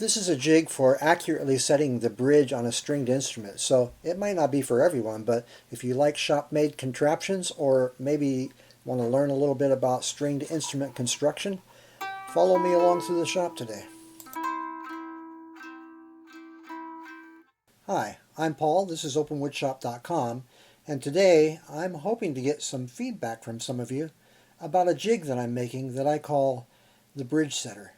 This is a jig for accurately setting the bridge on a stringed instrument, so it might not be for everyone, but if you like shop-made contraptions or maybe want to learn a little bit about stringed instrument construction, follow me along through the shop today. Hi, I'm Paul, this is openwoodshop.com, and today I'm hoping to get some feedback from some of you about a jig that I'm making that I call the bridge setter.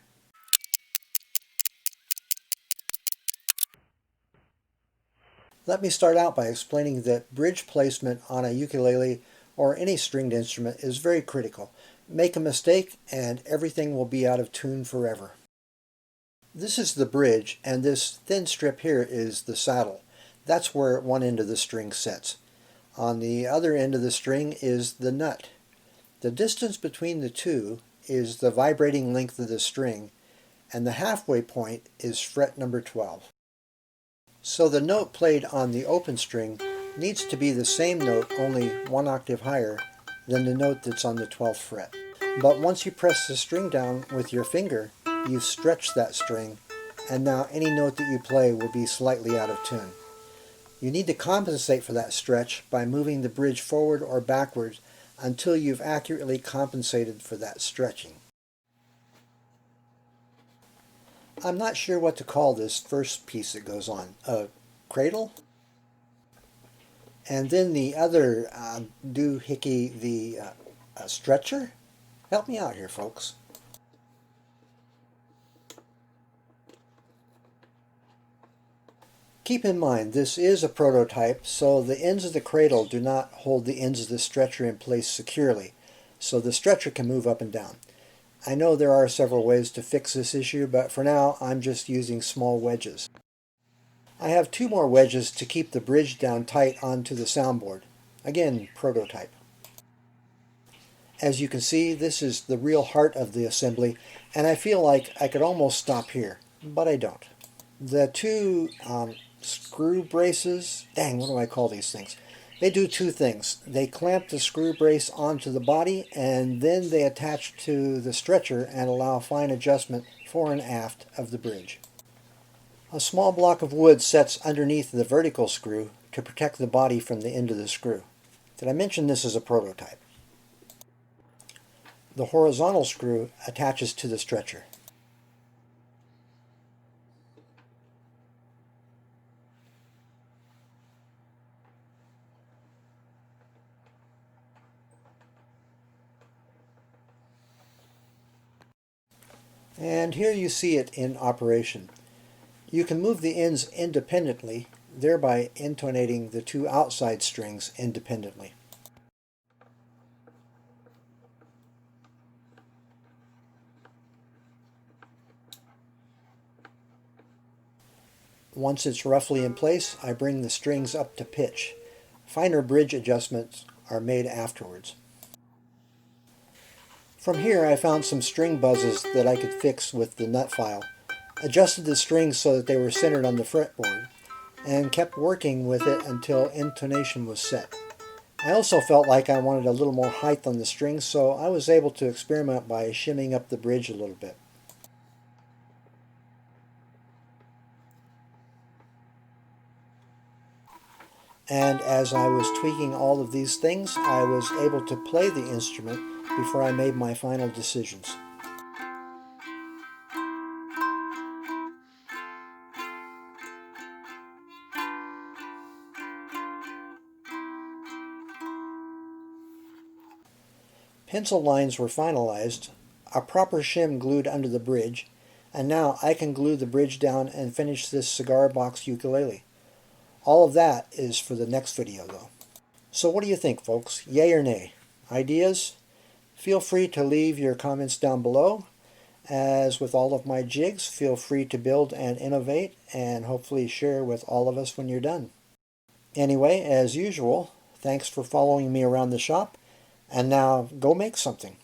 Let me start out by explaining that bridge placement on a ukulele or any stringed instrument is very critical. Make a mistake and everything will be out of tune forever. This is the bridge, and this thin strip here is the saddle. That's where one end of the string sits. On the other end of the string is the nut. The distance between the two is the vibrating length of the string, and the halfway point is fret number 12. So the note played on the open string needs to be the same note, only one octave higher than the note that's on the 12th fret. But once you press the string down with your finger, you stretch that string, and now any note that you play will be slightly out of tune. You need to compensate for that stretch by moving the bridge forward or backwards until you've accurately compensated for that stretching. I'm not sure what to call this first piece that goes on. A cradle? And then the other doohickey, the stretcher? Help me out here, folks. Keep in mind, this is a prototype, so the ends of the cradle do not hold the ends of the stretcher in place securely, so the stretcher can move up and down. I know there are several ways to fix this issue, but for now I'm just using small wedges. I have two more wedges to keep the bridge down tight onto the soundboard. Again, prototype. As you can see, this is the real heart of the assembly, and I feel like I could almost stop here, but I don't. The two screw braces, dang, what do I call these things? They do two things. They clamp the screw brace onto the body, and then they attach to the stretcher and allow fine adjustment fore and aft of the bridge. A small block of wood sets underneath the vertical screw to protect the body from the end of the screw. Did I mention this is a prototype? The horizontal screw attaches to the stretcher. And here you see it in operation. You can move the ends independently, thereby intonating the two outside strings independently. Once it's roughly in place, I bring the strings up to pitch. Finer bridge adjustments are made afterwards. From here I found some string buzzes that I could fix with the nut file, adjusted the strings so that they were centered on the fretboard, and kept working with it until intonation was set. I also felt like I wanted a little more height on the strings, so I was able to experiment by shimming up the bridge a little bit. And as I was tweaking all of these things, I was able to play the instrument before I made my final decisions. Pencil lines were finalized, a proper shim glued under the bridge, and now I can glue the bridge down and finish this cigar box ukulele. All of that is for the next video though. So what do you think, folks? Yay or nay? Ideas? Feel free to leave your comments down below. As with all of my jigs, feel free to build and innovate and hopefully share with all of us when you're done. Anyway, as usual, thanks for following me around the shop, and now go make something.